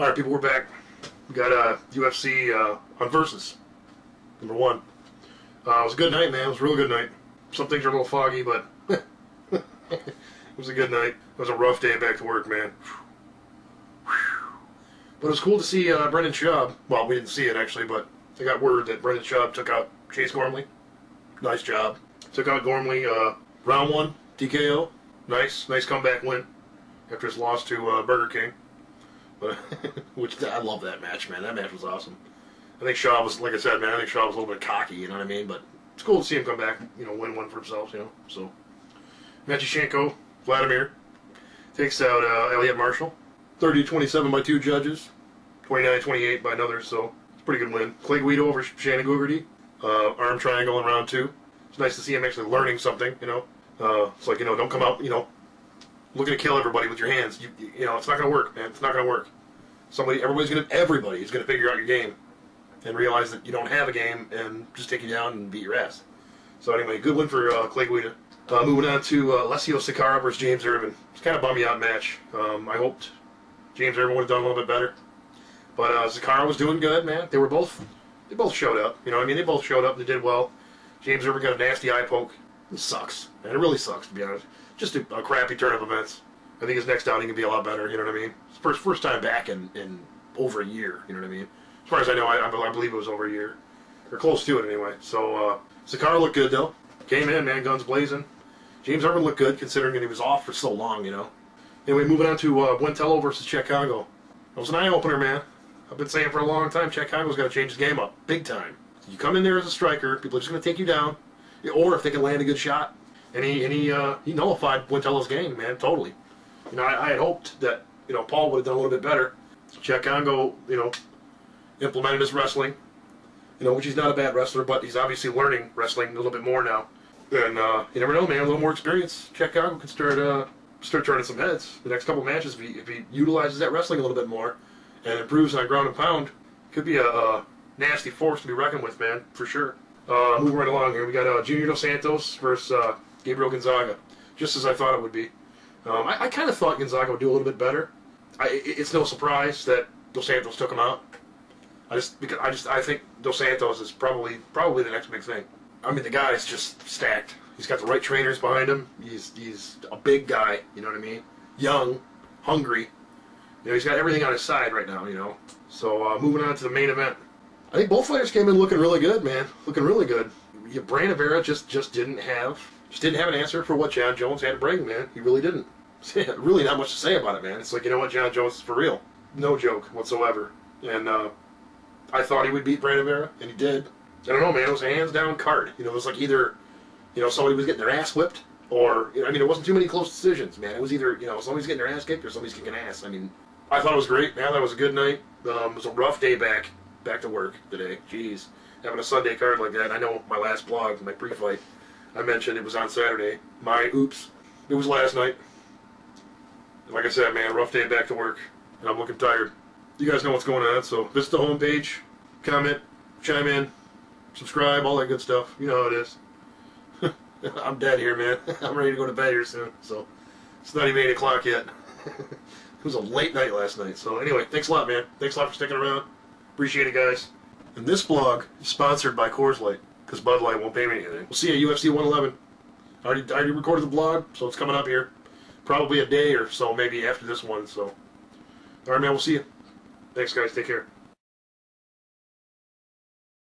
Alright, people, we're back. We got UFC on Versus, number 1. It was a good night, man. It was a real good night. Some things are a little foggy, but it was a good night. It was a rough day back to work, man. But it was cool to see Brendan Schaub. Well, we didn't see it, actually, but I got word that Brendan Schaub took out Chase Gormley. Nice job. Took out Gormley, round 1, TKO. Nice comeback win after his loss to Burger King. But which I love that match, man. That match was awesome. I think Schaub was, like I said, man, I think Schaub was a little bit cocky, you know what I mean? But it's cool to see him come back, you know, win one for himself, you know. So, Matyushenko, Vladimir, takes out Elliot Marshall. 30-27 by 2 judges. 29-28 by another, so it's a pretty good win. Clay Guida over Shannon Gugarty. Arm triangle in round 2. It's nice to see him actually learning something, you know. It's like, you know, don't come out, you know, looking to kill everybody with your hands. You know, it's not going to work, man. It's not going to work. Everybody's going to figure out your game and realize that you don't have a game and just take you down and beat your ass. So anyway, good win for Clay Guida. Moving on to Alessio Sakara versus James Irvin. It's kind of a bummy out match. I hoped James Irvin would have done a little bit better, but Sakara was doing good, man. They both showed up. You know what I mean? They both showed up. They did well. James Irvin got a nasty eye poke. It sucks, man. It really sucks, to be honest. Just a crappy turn of events. I think his next outing can be a lot better, you know what I mean? It's first time back in over a year, you know what I mean? As far as I know, I believe it was over a year. Or close to it, anyway. So, Sakara looked good, though. Came in, man, guns blazing. James Irvin looked good, considering that he was off for so long, you know? Anyway, moving on to Buentello versus Chicago. That was an eye-opener, man. I've been saying for a long time, Chicago's got to change his game up, big time. You come in there as a striker, people are just going to take you down. Or if they can land a good shot. And he nullified Buentello's game, man, totally. You know, I had hoped that, you know, Paul would have done a little bit better. Chicago, you know, implemented his wrestling, you know, which he's not a bad wrestler, but he's obviously learning wrestling a little bit more now. And you never know, man, a little more experience. Chicago can start turning some heads. The next couple matches, if he utilizes that wrestling a little bit more and improves on ground and pound, could be a nasty force to be reckoned with, man, for sure. Moving right along here, we got Junior Dos Santos versus Gabriel Gonzaga, just as I thought it would be. I kind of thought Gonzaga would do a little bit better. It's no surprise that Dos Santos took him out. I think Dos Santos is probably the next big thing. I mean, the guy's just stacked. He's got the right trainers behind him. He's a big guy. You know what I mean? Young, hungry. You know, he's got everything on his side right now. You know. So moving on to the main event. I think both fighters came in looking really good, man. Looking really good. Brandon Vera just didn't have an answer for what John Jones had to bring, man. He really didn't. Really not much to say about it, man. It's like, you know what, John Jones is for real. No joke whatsoever. And I thought he would beat Brandon Vera, and he did. I don't know, man. It was a hands-down card. You know, it was like either, you know, somebody was getting their ass whipped, or, you know, I mean, it wasn't too many close decisions, man. It was either, you know, somebody's getting their ass kicked or somebody's kicking ass. I mean, I thought it was great, man. That was a good night. It was a rough day back to work today. Jeez. Having a Sunday card like that. I know my last blog, my pre-fight, I mentioned it was on Saturday. Oops. It was last night. Like I said, man, rough day back to work, and I'm looking tired. You guys know what's going on, so visit the homepage, comment, chime in, subscribe, all that good stuff. You know how it is. I'm dead here, man. I'm ready to go to bed here soon, so it's not even 8 o'clock yet. It was a late night last night, so anyway, thanks a lot, man. Thanks a lot for sticking around. Appreciate it, guys. And this vlog is sponsored by Coors Light, because Bud Light won't pay me anything. We'll see you at UFC 111. I already recorded the vlog, so it's coming up here. Probably a day or so, maybe after this one, so. Alright, man, we'll see you. Thanks, guys. Take care.